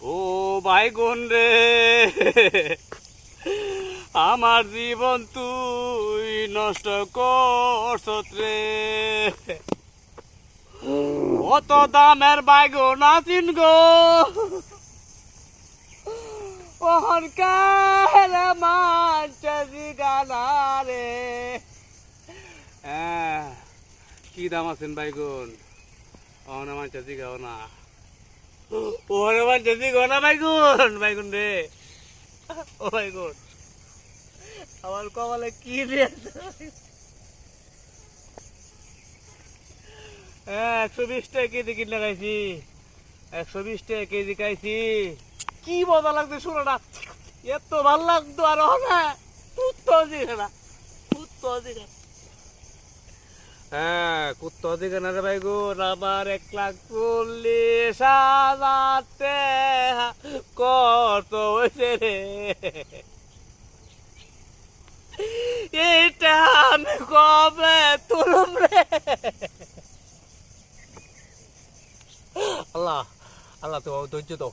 ও বাইগুন রে, আমার জীবন তুই নষ্ট করছত রে। কত দামের বাইগুন আছিন গো, ওহন কালে মানছে জিগানা রে। কি দাম আছেন বাইগুন? অহনে মানছে জিগাও না, ওরে মানছে জিগাও না বাইগুন। বাইগুন রে, ও বাইগুন আমার কপালে কি রে? 120 টাকা কেজি কিনে খাইছি, 120 টাকা কেজি খাইছি। কি মজা লাগছে শোনাটা, এত ভাল লাগতো। আর না কুত্তো দিকে না, কুত্তো দিকে, কুত্তো দিকে না রে বাইগুন। আমার 1,40,000 কত হয়েছে রে, এটা আমি কবে তুলুম রে? আল্লাহ আল্লাহ, তুমি ধৈর্য দাও,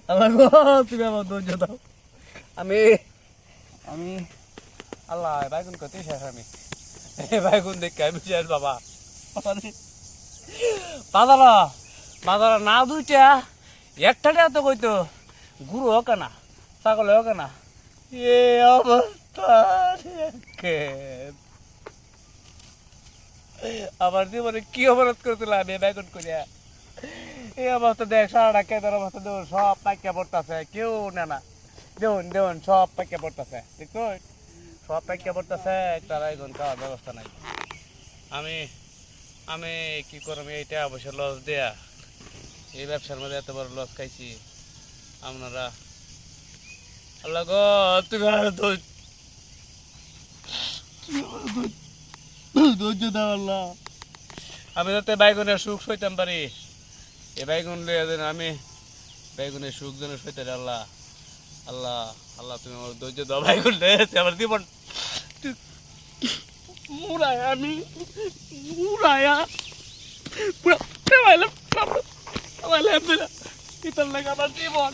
আল্লাহ তুমি আমার ধৈর্য দাও। আমি আমি আল্লাহ বাইগুন করতে শেষ। আমি বাইগুন দেখে আমি শেষ বাবা। বাজারা বাজারা না দুইটা একটা তো কইতো গুরু হোক না, ছাগল হোক না। এ অবস্থা আমার জীবনে কি অবরোধ করছিলাম আমি বাইগুন করিয়া। এই অবস্থা দেখ, সারাটা কেদার অবস্থা দেব, সব পাইকা পড়তেছে, কেউ না না দেউন দেউন সব পাইকা পড়তেছে। দেখো সব পাইকা পড়তেছে, একটা বাইগুন খাওয়ার ব্যবস্থা নাই। আমি আমি কি করবো? এইটা অবশ্য লস দেয়া, এই ব্যবসার মধ্যে এত বড় লস খাইছি। আপনারা আল্লাহ গো, তুমি ধৈর্য দাও আল্লাহ। আমি যাতে বাইগুনের সুখ সইতাম পারি, এই বাইগুন আমি বাইগুনের সুখ যেন সইতে পারি। আল্লাহ আল্লাহ আল্লাহ, তুমি আমার ধৈর্য দাও। বাইগুন আমার জীবন মুড়ায়া, আমি মুড়ায়া পুরা খাওয়াইলাম, খাওয়াইলাম ইতার লাগে আমার জীবন।